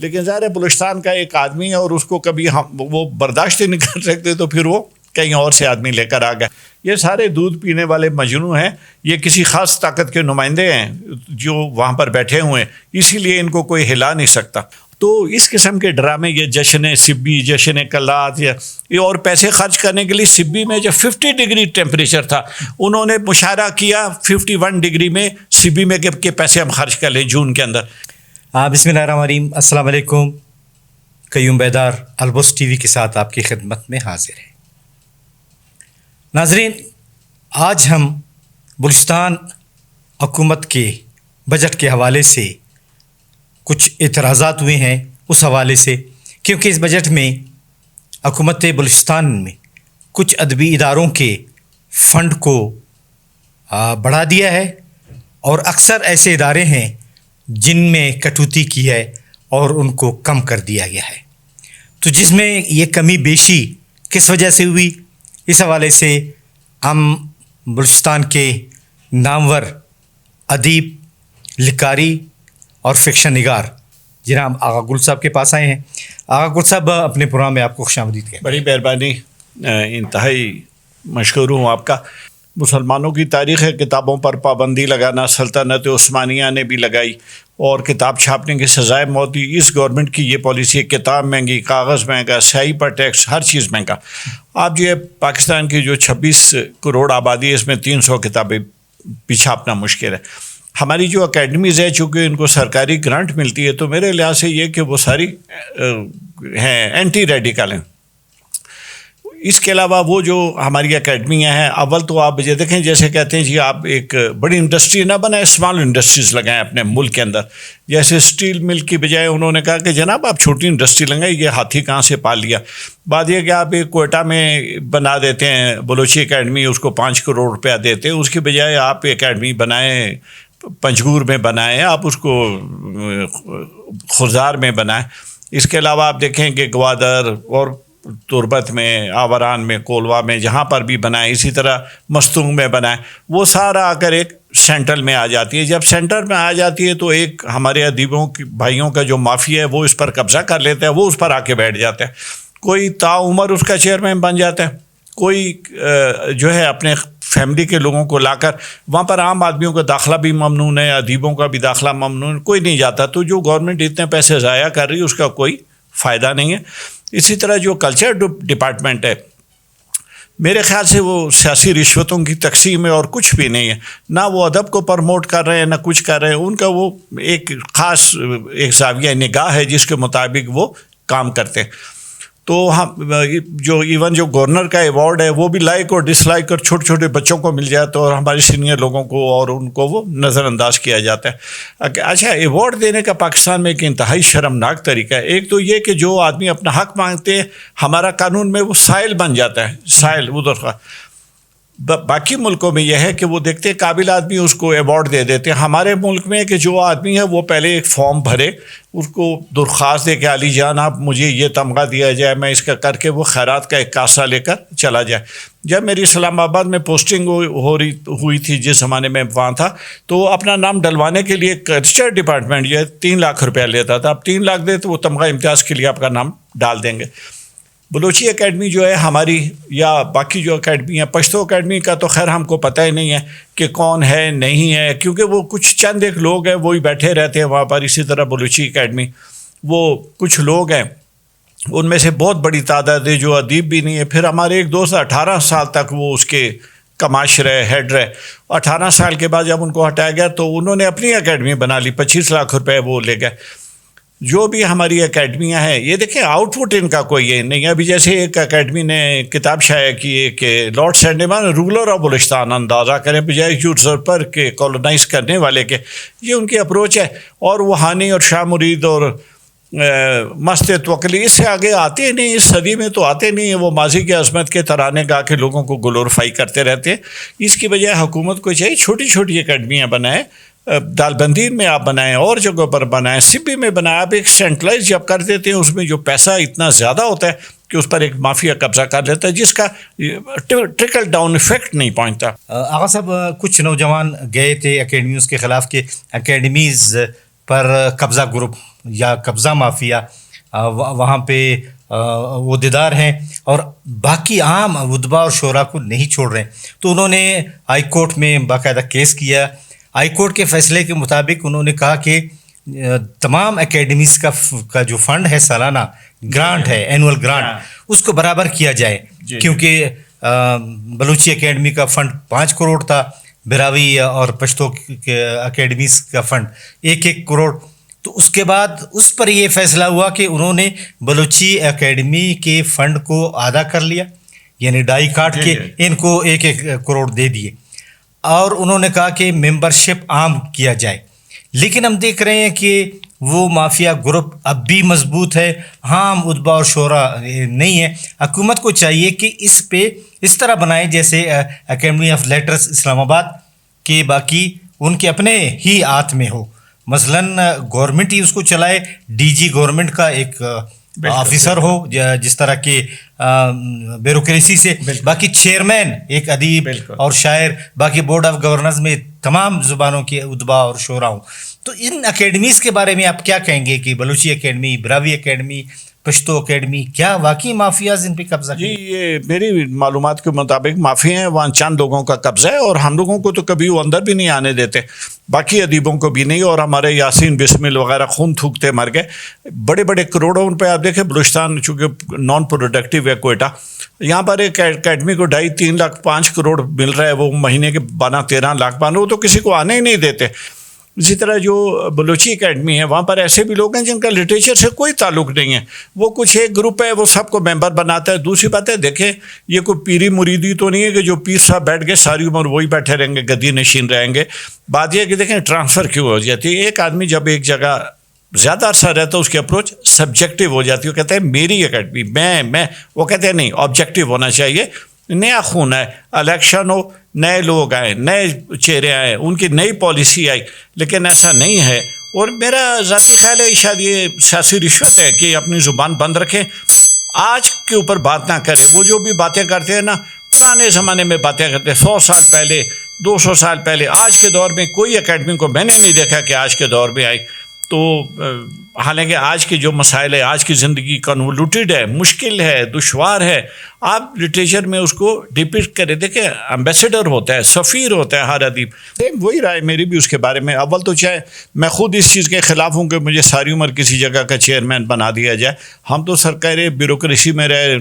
لیکن ظاہر ہے بلوچستان کا ایک آدمی ہے اور اس کو کبھی ہم وہ برداشت ہی نہیں کر سکتے، تو پھر وہ کہیں اور سے آدمی لے کر آ گئے. یہ سارے دودھ پینے والے مجنو ہیں، یہ کسی خاص طاقت کے نمائندے ہیں جو وہاں پر بیٹھے ہوئے ہیں، اسی لیے ان کو کوئی ہلا نہیں سکتا. تو اس قسم کے ڈرامے، یہ جشن سبی، جشن کلات، یہ اور پیسے خرچ کرنے کے لیے سبی میں جب 50 ڈگری ٹیمپریچر تھا، انہوں نے مشاہرہ کیا 51 ڈگری میں سبی میں کہ پیسے ہم خرچ کر لیں جون کے اندر. بسم اللہ الرحمن الرحیم. السلام علیکم. قیوم بیدار البرز ٹی وی کے ساتھ آپ کی خدمت میں حاضر ہے. ناظرین، آج ہم بلوچستان حکومت کے بجٹ کے حوالے سے کچھ اعتراضات ہوئے ہیں اس حوالے سے، کیونکہ اس بجٹ میں حکومت بلوچستان میں کچھ ادبی اداروں کے فنڈ کو بڑھا دیا ہے، اور اکثر ایسے ادارے ہیں جن میں کٹوتی کی ہے اور ان کو کم کر دیا گیا ہے. تو جس میں یہ کمی بیشی کس وجہ سے ہوئی، اس حوالے سے ہم بلوچستان کے نامور ادیب، لکھاری اور فکشن نگار جناب آغا گل صاحب کے پاس آئے ہیں. آغا گل صاحب، اپنے پروگرام میں آپ کو خوش آمدید کہیں. بڑی مہربانی، انتہائی مشکور ہوں آپ کا. مسلمانوں کی تاریخ ہے کتابوں پر پابندی لگانا، سلطنت عثمانیہ نے بھی لگائی اور کتاب چھاپنے کی سزائے موت دی. اس گورنمنٹ کی یہ پالیسی ہے، کتاب مہنگی، کاغذ مہنگا، سیاہی پر ٹیکس، ہر چیز مہنگا. آپ جو ہے پاکستان کی جو 26 کروڑ آبادی ہے، اس میں 300 کتابیں بھی چھاپنا مشکل ہے. ہماری جو اکیڈمیز ہے، چونکہ ان کو سرکاری گرانٹ ملتی ہے، تو میرے لحاظ سے یہ کہ وہ ساری ہیں اینٹی ریڈیکل ہیں. اس کے علاوہ وہ جو ہماری اکیڈمیاں ہیں، اول تو آپ یہ دیکھیں، جیسے کہتے ہیں جی آپ ایک بڑی انڈسٹری نہ بنائیں، اسمال انڈسٹریز لگائیں اپنے ملک کے اندر. جیسے اسٹیل مل کی بجائے انہوں نے کہا کہ جناب آپ چھوٹی انڈسٹری لگائیں، یہ ہاتھی کہاں سے پال لیا. بات یہ کہ آپ ایک کوئٹہ میں بنا دیتے ہیں بلوچی اکیڈمی، اس کو 5 کروڑ روپیہ دیتے ہیں، اس کی بجائے آپ اکیڈمی بنائیں پنجگور میں بنائیں، آپ اس کو خزار میں بنائیں. اس کے علاوہ آپ دیکھیں کہ گوادر اور تربت میں، آوران میں، کولوا میں، جہاں پر بھی بنائیں، اسی طرح مستونگ میں بنائیں، وہ سارا آ کر ایک سینٹرل میں آ جاتی ہے. جب سینٹر میں آ جاتی ہے تو ایک ہمارے ادیبوں کی بھائیوں کا جو مافیا ہے وہ اس پر قبضہ کر لیتا ہے، وہ اس پر آ کے بیٹھ جاتا ہے. کوئی تا عمر اس کا چیئرمین بن جاتا ہے، کوئی جو ہے اپنے فیملی کے لوگوں کو لا کر وہاں پر عام آدمیوں کا داخلہ بھی ممنوع ہے، ادیبوں کا بھی داخلہ ممنوع ہے، کوئی نہیں جاتا. تو جو گورنمنٹ اتنے پیسے ضائع کر رہی ہے اس کا کوئی فائدہ نہیں ہے. اسی طرح جو کلچر ڈپارٹمنٹ ہے، میرے خیال سے وہ سیاسی رشوتوں کی تقسیم ہے اور کچھ بھی نہیں ہے. نہ وہ ادب کو پروموٹ کر رہے ہیں، نہ کچھ کر رہے ہیں. ان کا وہ ایک خاص ایک زاویہ نگاہ ہے جس کے مطابق وہ کام کرتے ہیں. تو ہم جو ایون جو گورنر کا ایوارڈ ہے وہ بھی لائک اور ڈس لائک اور چھوٹے چھوٹے بچوں کو مل جاتا ہے، اور ہمارے سینئر لوگوں کو اور ان کو وہ نظر انداز کیا جاتا ہے. اچھا، ایوارڈ دینے کا پاکستان میں ایک انتہائی شرمناک طریقہ ہے. ایک تو یہ کہ جو آدمی اپنا حق مانگتے ہیں، ہمارا قانون میں وہ سائل بن جاتا ہے، سائل ادھر کا. باقی ملکوں میں یہ ہے کہ وہ دیکھتے ہیں قابل آدمی اس کو ایوارڈ دے دیتے ہیں. ہمارے ملک میں کہ جو آدمی ہے وہ پہلے ایک فارم بھرے، اس کو درخواست دے کہ علی جان آپ مجھے یہ تمغہ دیا جائے، میں اس کا کر کے وہ خیرات کا ایک کاسہ لے کر چلا جائے. جب میری اسلام آباد میں پوسٹنگ ہوئی تھی، جس زمانے میں وہاں تھا، تو اپنا نام ڈلوانے کے لیے کلچر ڈپارٹمنٹ جو ہے 3 لاکھ روپیہ لیتا تھا. اب 3 لاکھ دے تو وہ تمغہ امتیاز کے لیے آپ کا نام ڈال دیں گے. بلوچی اکیڈمی جو ہے ہماری، یا باقی جو اکیڈمی ہے، پشتو اکیڈمی کا تو خیر ہم کو پتہ ہی نہیں ہے کہ کون ہے نہیں ہے، کیونکہ وہ کچھ چند ایک لوگ ہیں وہی بیٹھے رہتے ہیں وہاں پر. اسی طرح بلوچی اکیڈمی وہ کچھ لوگ ہیں، ان میں سے بہت بڑی تعداد ہے جو ادیب بھی نہیں ہے. پھر ہمارے ایک دوست 18 سال تک وہ اس کے کماش رہے، ہیڈ رہے. 18 سال کے بعد جب ان کو ہٹایا گیا تو انہوں نے اپنی اکیڈمی بنا لی، 25 لاکھ روپے وہ لے گئے. جو بھی ہماری اکیڈمیاں ہیں، یہ دیکھیں آؤٹ پٹ ان کا کوئی یہ نہیں ہے. ابھی جیسے ایک اکیڈمی نے کتاب شائع کی ہے کہ لارڈ سینڈیمان رولر آف بلوچستان، اندازہ کریں بجائے یوزرپر کے کولونائز کرنے والے کے. یہ ان کی اپروچ ہے. اور وہ ہانی اور شاہ مرید اور مست توکلی اس سے آگے آتے نہیں، اس صدی میں تو آتے نہیں ہیں. وہ ماضی کی عظمت کے ترانے گا کے لوگوں کو گلوریفائی کرتے رہتے ہیں. اس کی بجائے حکومت کو چاہیے چھوٹی چھوٹی اکیڈمیاں بنائیں، دالبندین میں آپ بنائیں، اور جگہوں پر بنائیں، سبی میں بنائیں. آپ ایک سینٹرلائز جب کر دیتے ہیں، اس میں جو پیسہ اتنا زیادہ ہوتا ہے کہ اس پر ایک مافیا قبضہ کر لیتا ہے، جس کا ٹرکل ڈاؤن ایفیکٹ نہیں پہنچتا. آغا صاحب، کچھ نوجوان گئے تھے اکیڈمیز کے خلاف کہ اکیڈمیز پر قبضہ گروپ یا قبضہ مافیا وہاں پہ عہدیدار ہیں اور باقی عام ادبا اور شعراء کو نہیں چھوڑ رہے ہیں. تو انہوں نے ہائی کورٹ میں باقاعدہ کیس کیا. ہائی کورٹ کے فیصلے کے مطابق انہوں نے کہا کہ تمام اکیڈمیز کا جو فنڈ ہے سالانہ گرانٹ ہے اینول گرانٹ اس کو برابر کیا جائے, کیونکہ بلوچی اکیڈمی کا فنڈ 5 کروڑ تھا, براوی اور پشتو اکیڈمیز کا فنڈ 1-1 کروڑ. تو اس کے بعد اس پر یہ فیصلہ ہوا کہ انہوں نے بلوچی اکیڈمی کے فنڈ کو آدھا کر لیا, یعنی ڈائی کاٹ کے ان کو 1-1 کروڑ دے دیے, اور انہوں نے کہا کہ ممبرشپ عام کیا جائے. لیکن ہم دیکھ رہے ہیں کہ وہ مافیا گروپ اب بھی مضبوط ہے, عام ادبا اور شعراء نہیں ہے. حکومت کو چاہیے کہ اس پہ اس طرح بنائے جیسے اکیڈمی آف لیٹرز اسلام آباد کہ باقی ان کے اپنے ہی ہاتھ میں ہو. مثلاً گورنمنٹ ہی اس کو چلائے, ڈی جی گورنمنٹ کا ایک آفیسر ہو جس طرح کے بیوروکریسی سے, باقی چیئرمین ایک ادیب اور شاعر, باقی بورڈ آف گورنرز میں تمام زبانوں کے ادبا اور شعراء ہوں. تو ان اکیڈمیز کے بارے میں آپ کیا کہیں گے کہ Balochi academy, Brahui academy, Pashto academy, کیا واقعی مافیاز ان پہ قبضہ؟ جی یہ میری معلومات کے مطابق معافی ہیں, وہاں چند لوگوں کا قبضہ ہے اور ہم لوگوں کو تو کبھی وہ اندر بھی نہیں آنے دیتے, باقی ادیبوں کو بھی نہیں. اور ہمارے یاسین بسمل وغیرہ خون تھوکتے مر گئے, بڑے بڑے کروڑوں روپے. آپ دیکھیں بلوچستان چونکہ نان پروڈکٹیو ہے کوئٹہ, یہاں پر ایک اکیڈمی کو 2.5-3 لاکھ 5 کروڑ مل رہا ہے, وہ مہینے کے 12-13 لاکھ پانے, وہ تو کسی کو آنے ہی نہیں دیتے. اسی طرح جو بلوچی اکیڈمی ہے وہاں پر ایسے بھی لوگ ہیں جن کا لٹریچر سے کوئی تعلق نہیں ہے, وہ کچھ ایک گروپ ہے وہ سب کو ممبر بناتا ہے. دوسری بات ہے دیکھیں یہ کوئی پیری مریدی تو نہیں ہے کہ جو پیر صاحب بیٹھ گئے ساری عمر وہی بیٹھے رہیں گے, گدی نشین رہیں گے. بات یہ ہے کہ دیکھیں ٹرانسفر کیوں ہو جاتی ہے. ایک آدمی جب ایک جگہ زیادہ عرصہ رہتا ہے اس کی اپروچ سبجیکٹو ہو جاتی ہے, وہ کہتے ہیں میری اکیڈمی میں وہ کہتے ہیں نہیں, آبجیکٹو ہونا چاہیے. نیا خون ہے, الیکشن ہو, نئے لوگ آئے, نئے چہرے آئے, ان کی نئی پالیسی آئی, لیکن ایسا نہیں ہے. اور میرا ذاتی خیال ہے شاید یہ سیاسی رشوت ہے کہ اپنی زبان بند رکھیں, آج کے اوپر بات نہ کریں. وہ جو بھی باتیں کرتے ہیں نا پرانے زمانے میں باتیں کرتے ہیں, 100 سال پہلے 200 سال پہلے. آج کے دور میں کوئی اکیڈمی کو میں نے نہیں دیکھا کہ آج کے دور میں آئی. تو حالانکہ آج کے جو مسائل ہے, آج کی زندگی کنولیوٹیڈ ہے, مشکل ہے, دشوار ہے. آپ لٹریچر میں اس کو ڈپکٹ کریں. دیکھیں امبیسڈر ہوتا ہے, سفیر ہوتا ہے ہر ادیب. وہی رائے میری بھی اس کے بارے میں. اول تو چاہے میں خود اس چیز کے خلاف ہوں کہ مجھے ساری عمر کسی جگہ کا چیئرمین بنا دیا جائے. ہم تو سرکاری بیوروکریسی میں رہے,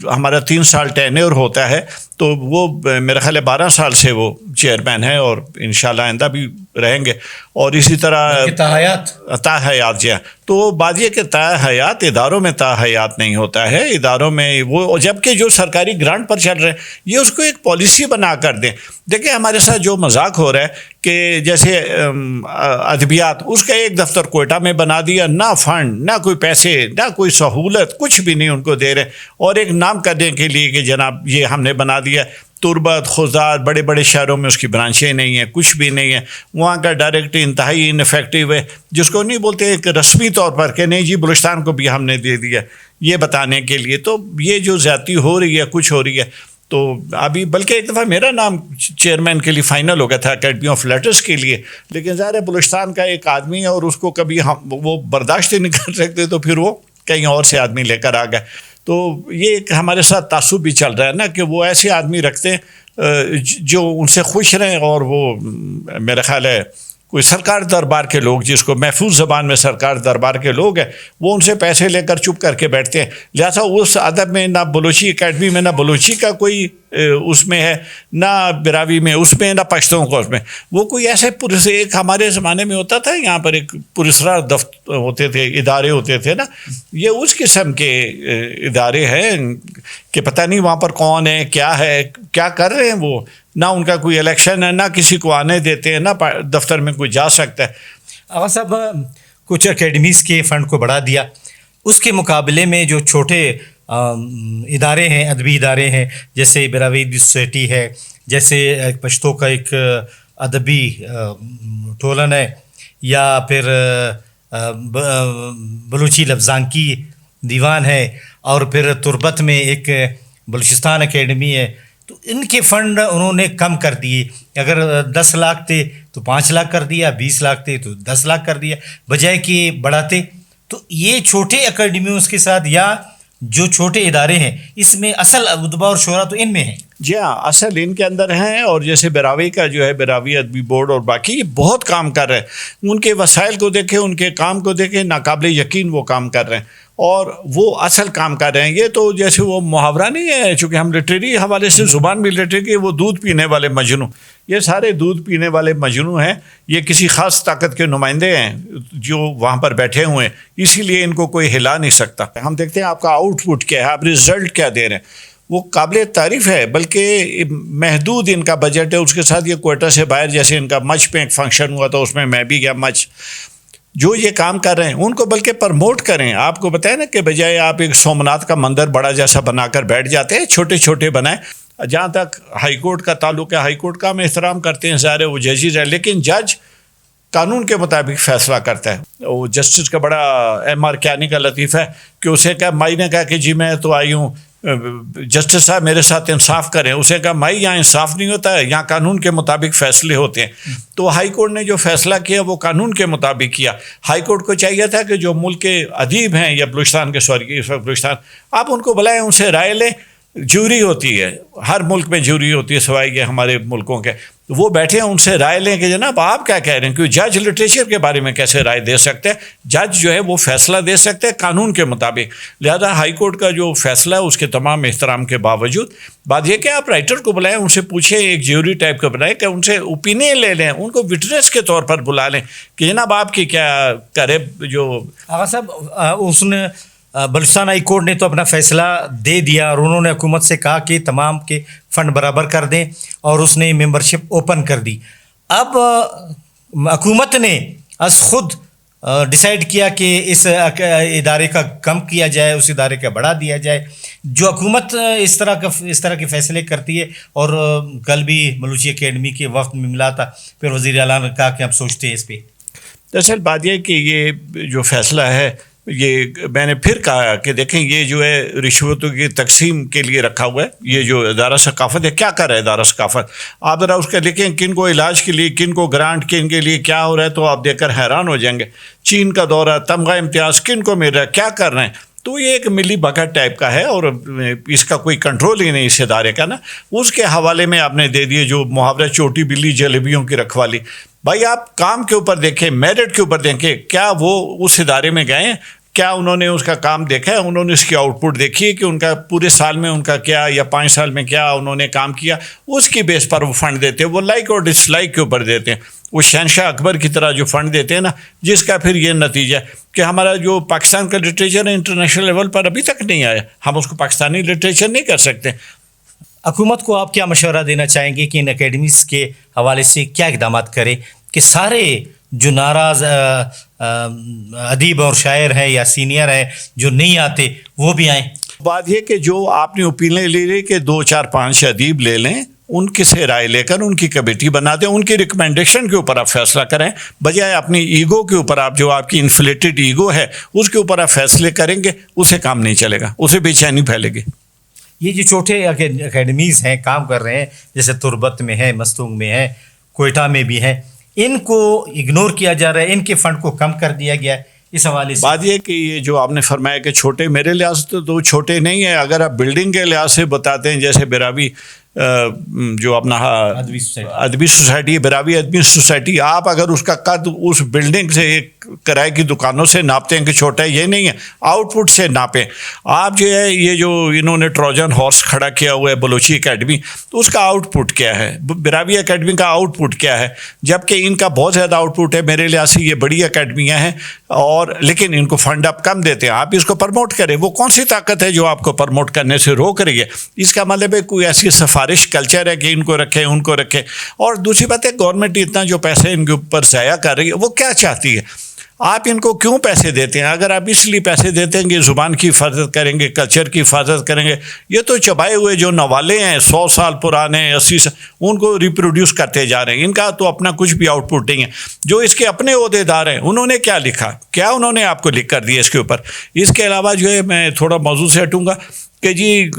ہمارا 3 سال ٹینیور ہوتا ہے, تو وہ میرا خیال ہے 12 سال سے وہ چیئرمین ہے اور انشاءاللہ آئندہ بھی رہیں گے. اور اسی طرح تا حیات جی. تو بات یہ کہ تا حیات اداروں میں تا حیات نہیں ہوتا ہے, اداروں میں وہ جبکہ جو سرکاری گرانٹ پر چل رہے ہیں یہ اس کو ایک پالیسی بنا کر دیں. دیکھیں ہمارے ساتھ جو مذاق ہو رہا ہے کہ جیسے ادبیات, اس کا ایک دفتر کوئٹہ میں بنا دیا, نہ فنڈ, نہ کوئی پیسے, نہ کوئی سہولت, کچھ بھی نہیں ان کو دے رہے, اور ایک نام کرنے کے لیے کہ جناب یہ ہم نے بنا دیا. تربت, خضدار, بڑے بڑے شہروں میں اس کی برانچیں نہیں ہیں, کچھ بھی نہیں ہے. وہاں کا ڈائریکٹر انتہائی انفیکٹو ہے, جس کو نہیں بولتے ایک رسمی طور پر کہ نہیں جی بلوچستان کو بھی ہم نے دے دیا, یہ بتانے کے لیے. تو یہ جو زیادتی ہو رہی ہے, کچھ ہو رہی ہے. تو ابھی بلکہ ایک دفعہ میرا نام چیئرمین کے لیے فائنل ہو گیا تھا اکیڈمی آف لیٹرز کے لیے, لیکن ظاہر ہے بلوچستان کا ایک آدمی ہے اور اس کو کبھی ہم وہ برداشت نہیں کر سکتے, تو پھر وہ کہیں اور سے آدمی لے کر آ گئے. تو یہ ایک ہمارے ساتھ تعصب بھی چل رہا ہے نا کہ وہ ایسے آدمی رکھتے ہیں جو ان سے خوش رہیں, اور وہ میرا خیال ہے کوئی سرکار دربار کے لوگ, جس کو محفوظ زبان میں سرکار دربار کے لوگ ہیں, وہ ان سے پیسے لے کر چپ کر کے بیٹھتے ہیں. لہٰذا اس ادب میں نہ بلوچی اکیڈمی میں نہ بلوچی کا کوئی اس میں ہے, نہ براوی میں اس میں, نہ پشتوں کو اس میں. وہ کوئی ایسے ایک ہمارے زمانے میں ہوتا تھا یہاں پر ایک پرسرار دفتر ہوتے تھے, ادارے ہوتے تھے نا, یہ اس قسم کے ادارے ہیں کہ پتہ نہیں وہاں پر کون ہے, کیا ہے, کیا کر رہے ہیں وہ. نہ ان کا کوئی الیکشن ہے, نہ کسی کو آنے دیتے ہیں, نہ دفتر میں کوئی جا سکتا ہے. آغا صاحب کچھ اکیڈمیز کے فنڈ کو بڑھا دیا, اس کے مقابلے میں جو چھوٹے ادارے ہیں, ادبی ادارے ہیں, جیسے براوی سوسائٹی ہے, جیسے پشتو کا ایک ادبی ٹولن ہے, یا پھر بلوچی لفظان کی دیوان ہے, اور پھر تربت میں ایک بلوچستان اکیڈمی ہے, تو ان کے فنڈ انہوں نے کم کر دیے. اگر 10 لاکھ تھے تو 5 لاکھ کر دیا, 20 لاکھ تھے تو 10 لاکھ کر دیا, بجائے کہ بڑھاتے. تو یہ چھوٹے اکیڈمیوں کے ساتھ یا جو چھوٹے ادارے ہیں اس میں اصل ادبا اور شعراء تو ان میں ہیں. جی ہاں, اصل ان کے اندر ہیں. اور جیسے براوی کا جو ہے براوی ادبی بورڈ اور باقی یہ بہت کام کر رہے ہیں. ان کے وسائل کو دیکھیں, ان کے کام کو دیکھیں, ناقابل یقین وہ کام کر رہے ہیں اور وہ اصل کام کر رہے ہیں. یہ تو جیسے وہ محاورہ نہیں ہے, چونکہ ہم لٹریری حوالے سے زبان بھی لٹریری, وہ دودھ پینے والے مجنو, یہ سارے دودھ پینے والے مجنو ہیں. یہ کسی خاص طاقت کے نمائندے ہیں جو وہاں پر بیٹھے ہوئے ہیں, اسی لیے ان کو کوئی ہلا نہیں سکتا. ہم دیکھتے ہیں آپ کا آؤٹ پٹ کیا ہے, آپ رزلٹ کیا دے رہے ہیں, وہ قابل تعریف ہے. بلکہ محدود ان کا بجٹ ہے, اس کے ساتھ یہ کوئٹہ سے باہر جیسے ان کا مچ پہ ایک فنکشن ہوا تھا, اس میں میں بھی گیا. مچ جو یہ کام کر رہے ہیں ان کو بلکہ پرموٹ کریں. آپ کو بتائیں نا کہ بجائے آپ ایک سومناتھ کا مندر بڑا جیسا بنا کر بیٹھ جاتے ہیں, چھوٹے چھوٹے بنائیں. جہاں تک ہائی کورٹ کا تعلق ہے, ہائی کورٹ کا ہم احترام کرتے ہیں, ظاہر ہے وہ ججز ہے, لیکن جج قانون کے مطابق فیصلہ کرتا ہے. وہ جسٹس کا بڑا MR کیانی کا لطیفہ ہے کہ اسے کہا, مائی نے کہا کہ جی میں تو آئی ہوں, جسٹس صاحب میرے ساتھ انصاف کریں. اسے کہا مائی یہاں انصاف نہیں ہوتا ہے, یہاں قانون کے مطابق فیصلے ہوتے ہیں. تو ہائی کورٹ نے جو فیصلہ کیا وہ قانون کے مطابق کیا. ہائی کورٹ کو چاہیے تھا کہ جو ملک کے ادیب ہیں یا بلوچستان کے اس وقت بلوچستان, آپ ان کو بلائیں, ان سے رائے لیں. جوری ہوتی ہے, ہر ملک میں جوری ہوتی ہے سوائے یہ ہمارے ملکوں کے. وہ بیٹھے ہیں, ان سے رائے لیں کہ جناب آپ کیا کہہ رہے ہیں, کیونکہ جج لٹریچر کے بارے میں کیسے رائے دے سکتے ہیں. جج جو ہے وہ فیصلہ دے سکتے ہیں قانون کے مطابق. لہذا ہائی کورٹ کا جو فیصلہ ہے اس کے تمام احترام کے باوجود بات یہ کہ آپ رائٹر کو بلائیں, ان سے پوچھیں, ایک جیوری ٹائپ کا بلائیں کہ ان سے اوپینین لے لیں, ان کو وٹنس کے طور پر بلا لیں کہ جناب آپ کی کیا کرے. جو آغا صاحب اس نے بلوچستان ہائی کورٹ نے تو اپنا فیصلہ دے دیا اور انہوں نے حکومت سے کہا کہ تمام کے فنڈ برابر کر دیں اور اس نے ممبرشپ اوپن کر دی. اب حکومت نے از خود ڈیسائیڈ کیا کہ اس ادارے کا کم کیا جائے, اس ادارے کا بڑھا دیا جائے. جو حکومت اس طرح کے فیصلے کرتی ہے, اور کل بھی بلوچی اکیڈمی کے وفد میں ملا تھا, پھر وزیر اعلیٰ نے کہا کہ ہم سوچتے ہیں اس پہ. دراصل بات یہ کہ یہ جو فیصلہ ہے, یہ میں نے پھر کہا کہ دیکھیں یہ جو ہے رشوتوں کی تقسیم کے لیے رکھا ہوا ہے. یہ جو ادارہ ثقافت ہے, کیا کر رہا ہے ادارہ ثقافت, آپ ذرا اس کا دیکھیں کن کو علاج کے لیے, کن کو گرانٹ, کن کے لیے کیا ہو رہا ہے, تو آپ دیکھ کر حیران ہو جائیں گے. چین کا دورہ, تمغہ امتیاز کن کو مل رہا ہے, کیا کر رہے ہیں. تو یہ ایک ملی بکٹ ٹائپ کا ہے اور اس کا کوئی کنٹرول ہی نہیں اس ادارے کا نا. اس کے حوالے میں آپ نے دے دیے جو محاورہ چوٹی بلی جلیبیوں کی رکھوالی. بھائی آپ کام کے اوپر دیکھیں, میرٹ کے اوپر دیکھیں, کیا وہ اس ادارے میں گئے ہیں, کیا انہوں نے اس کا کام دیکھا ہے, انہوں نے اس کی آؤٹ پٹ دیکھی ہے کہ ان کا پورے سال میں ان کا کیا یا 5 سال میں کیا انہوں نے کام کیا. اس کی بیس پر وہ فنڈ دیتے ہیں. وہ لائک اور ڈس لائک کے اوپر دیتے ہیں. وہ شہنشاہ اکبر کی طرح جو فنڈ دیتے ہیں نا, جس کا پھر یہ نتیجہ ہے کہ ہمارا جو پاکستان کا لٹریچر ہے انٹرنیشنل لیول پر ابھی تک نہیں آیا. ہم اس کو پاکستانی لٹریچر نہیں کر سکتے. حکومت کو آپ کیا مشورہ دینا چاہیں گے کہ ان اکیڈمیز کے حوالے سے کیا اقدامات کرے کہ سارے جو ناراض ادیب اور شاعر ہیں یا سینئر ہیں جو نہیں آتے وہ بھی آئیں؟ بات یہ کہ جو آپ نے اوپینین لے لی کہ 2 4 5 ادیب لے لیں, ان کی سے رائے لے کر ان کی کمیٹی بنا دیں, ان کی ریکمنڈیشن کے اوپر آپ فیصلہ کریں, بجائے اپنی ایگو کے اوپر. آپ جو آپ کی انفلیٹڈ ایگو ہے اس کے اوپر آپ فیصلے کریں گے, اسے کام نہیں چلے گا, اسے بے چینی پھیلے گی. یہ جو چھوٹے اکیڈمیز ہیں کام کر رہے ہیں, جیسے تربت میں ہے, مستونگ میں ہے, کوئٹہ میں بھی ہے, ان کو اگنور کیا جا رہا ہے, ان کے فنڈ کو کم کر دیا گیا ہے. اس حوالے سے بات یہ کہ یہ جو آپ نے فرمایا کہ چھوٹے, میرے لحاظ سے تو چھوٹے نہیں ہیں. اگر آپ بلڈنگ کے لحاظ سے بتاتے ہیں, جیسے براوی جو اپنا ادبی سوسائٹی, براوی ادبی سوسائٹی, آپ اگر اس کا قد اس بلڈنگ سے ایک کرائے کی دکانوں سے ناپتے ہیں کہ چھوٹا ہے, یہ نہیں ہے, آؤٹ پٹ سے ناپیں. آپ جو ہے یہ جو انہوں نے ٹروجن ہارس کھڑا کیا ہوا ہے بلوچی اکیڈمی, تو اس کا آؤٹ پٹ کیا ہے, براوی اکیڈمی کا آؤٹ پٹ کیا ہے, جبکہ ان کا بہت زیادہ آؤٹ پٹ ہے. میرے لحاظ سے یہ بڑی اکیڈمیاں ہیں اور لیکن ان کو فنڈ آپ کم دیتے ہیں. آپ اس کو پروموٹ کریں. وہ کون سی طاقت ہے جو آپ کو پروموٹ کرنے سے روک رہی ہے؟ اس کا مطلب ہے کوئی ایسی سفارش کلچر ہے کہ ان کو رکھیں, ان کو رکھیں. اور دوسری بات ہے گورنمنٹ اتنا جو پیسے ان کے اوپر ضائع کر رہی ہے, وہ کیا چاہتی ہے؟ آپ ان کو کیوں پیسے دیتے ہیں؟ اگر آپ اس لیے پیسے دیتے ہیں کہ زبان کی حفاظت کریں گے, کلچر کی حفاظت کریں گے, یہ تو چبائے ہوئے جو نوالے ہیں 100 سال پرانے, 80 سال, ان کو ریپروڈیوس کرتے جا رہے ہیں. ان کا تو اپنا کچھ بھی آؤٹ پٹ نہیں ہے. جو اس کے اپنے عہدے دار ہیں انہوں نے کیا لکھا, کیا انہوں نے آپ کو لکھ کر دیا اس کے اوپر؟ اس کے علاوہ جو ہے میں تھوڑا موضوع سے ہٹوں گا کہ جی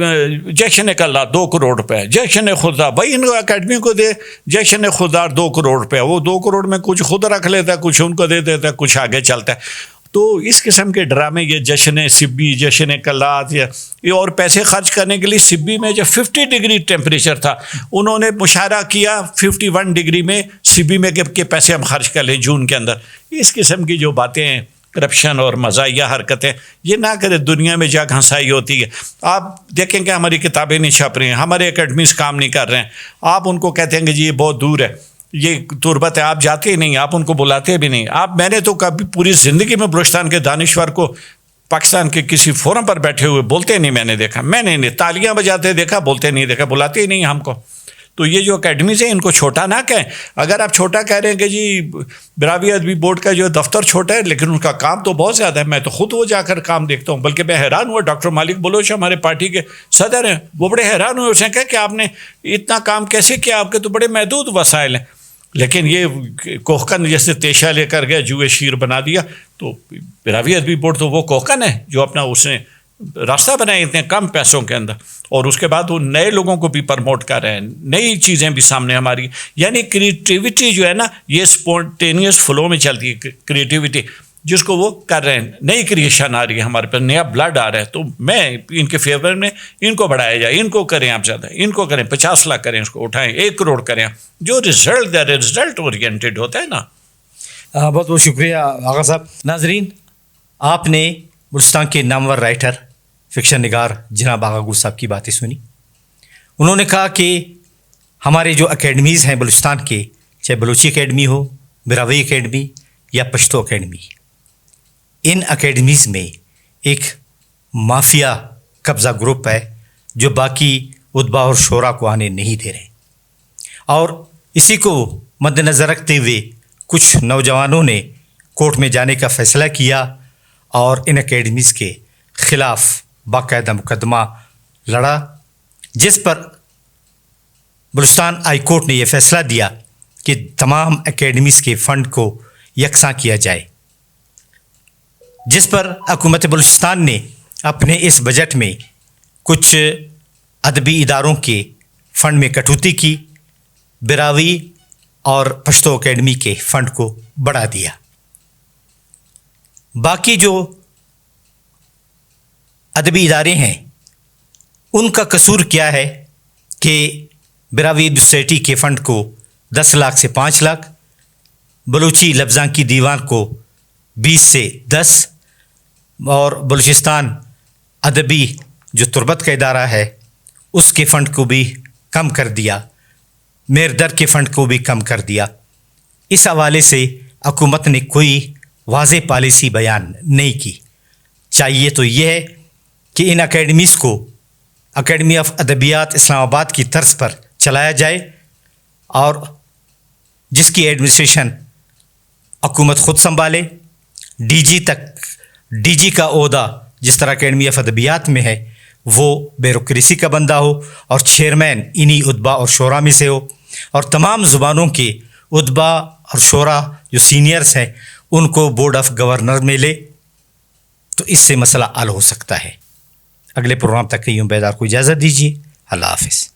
جشن کلا 2 کروڑ روپے، جشن خدا، بھائی ان کو اکیڈمی کو دے جشن خدا 2 کروڑ روپے، وہ 2 کروڑ میں کچھ خود رکھ لیتا ہے، کچھ ان کو دے دیتا ہے، کچھ آگے چلتا ہے. تو اس قسم کے ڈرامے، یہ جشن سبی، جشن کلات، یہ اور پیسے خرچ کرنے کے لیے سبی میں جب 50 ڈگری ٹیمپریچر تھا، انہوں نے مشاہدہ کیا 51 ڈگری میں سبی میں کہ پیسے ہم خرچ کر لیں جون کے اندر. اس قسم کی جو باتیں ہیں، کرپشن اور مزاحیہ حرکتیں، یہ نہ کرے. دنیا میں جا ہنسائی ہوتی ہے. آپ دیکھیں کہ ہماری کتابیں نہیں چھپ رہی ہیں، ہمارے اکیڈمیز کام نہیں کر رہے ہیں. آپ ان کو کہتے ہیں کہ جی یہ بہت دور ہے، یہ تربت ہے، آپ جاتے ہی نہیں، آپ ان کو بلاتے بھی نہیں. میں نے تو کبھی پوری زندگی میں بلوچستان کے دانشور کو پاکستان کے کسی فورم پر بیٹھے ہوئے بولتے نہیں میں نے دیکھا. میں نے نہیں تالیاں بجاتے دیکھا، بولتے نہیں دیکھا، بلاتے ہی نہیں ہم کو. تو یہ جو اکیڈمیز ہیں ان کو چھوٹا نہ کہیں. اگر آپ چھوٹا کہہ رہے ہیں کہ جی براوی ادبی بورڈ کا جو دفتر چھوٹا ہے، لیکن ان کا کام تو بہت زیادہ ہے. میں تو خود وہ جا کر کام دیکھتا ہوں، بلکہ میں حیران ہوا. ڈاکٹر مالک بلوچ ہمارے پارٹی کے صدر ہیں، وہ بڑے حیران ہوئے. اس نے کہا کہ آپ نے اتنا کام کیسے کیا، آپ کے تو بڑے محدود وسائل ہیں. لیکن یہ کوہکن جیسے تیشہ لے کر گیا، جوئے شیر بنا دیا. تو براوی ادبی بورڈ تو وہ کوہکن ہے جو اپنا اس نے راستہ بنائے اتنے کم پیسوں کے اندر، اور اس کے بعد وہ نئے لوگوں کو بھی پرموٹ کر رہے ہیں، نئی چیزیں بھی سامنے ہماری. یعنی کریٹیوٹی جو ہے نا، یہ اسپونٹینیس فلو میں چلتی ہے کریٹیوٹی، جس کو وہ کر رہے ہیں. نئی کریشن آ رہی ہے ہمارے پاس، نیا بلڈ آ رہا ہے. تو میں ان کے فیور میں ان کو بڑھایا جائے، ان کو کریں آپ زیادہ، ان کو کریں 50 لاکھ کریں، اس کو اٹھائیں 1 کروڑ کریں. جو رزلٹ اورینٹیڈ ہوتا ہے نا. بہت بہت شکریہ آغا صاحب. ناظرین، آپ نے بلوچستان کے نامور رائٹر، فکشن نگار جناب آغا گل صاحب کی باتیں سنی. انہوں نے کہا کہ ہمارے جو اکیڈمیز ہیں بلوچستان کے، چاہے بلوچی اکیڈمی ہو، براوی اکیڈمی یا پشتو اکیڈمی، ان اکیڈمیز میں ایک مافیا قبضہ گروپ ہے جو باقی ادبا اور شعراء کو آنے نہیں دے رہے. اور اسی کو مد نظر رکھتے ہوئے کچھ نوجوانوں نے کورٹ میں جانے کا فیصلہ کیا اور ان اکیڈمیز کے خلاف باقاعدہ مقدمہ لڑا، جس پر بلوچستان ہائی کورٹ نے یہ فیصلہ دیا کہ تمام اکیڈمیز کے فنڈ کو یکساں کیا جائے، جس پر حکومت بلوچستان نے اپنے اس بجٹ میں کچھ ادبی اداروں کے فنڈ میں کٹوتی کی، براوی اور پشتو اکیڈمی کے فنڈ کو بڑھا دیا. باقی جو ادبی ادارے ہیں ان کا قصور کیا ہے کہ براوی سوسائٹی کے فنڈ کو 10 لاکھ سے 5 لاکھ، بلوچی لفظاں کی دیوان کو 20 سے 10، اور بلوچستان ادبی جو تربت کا ادارہ ہے اس کے فنڈ کو بھی کم کر دیا، میردر کے فنڈ کو بھی کم کر دیا. اس حوالے سے حکومت نے کوئی واضح پالیسی بیان نہیں کی. چاہیے تو یہ ہے کہ ان اکیڈمیز کو اکیڈمی آف ادبیات اسلام آباد کی طرز پر چلایا جائے، اور جس کی ایڈمنسٹریشن حکومت خود سنبھالے. ڈی جی کا عہدہ جس طرح اکیڈمی آف ادبیات میں ہے وہ بیوروکریسی کا بندہ ہو، اور چیئرمین انہی ادبا اور شعراء میں سے ہو، اور تمام زبانوں کے ادبا اور شعراء جو سینئرز ہیں ان کو بورڈ آف گورنر میں لے، تو اس سے مسئلہ حل ہو سکتا ہے. اگلے پروگرام تک کئی بیدار کو اجازت دیجیے. اللہ حافظ.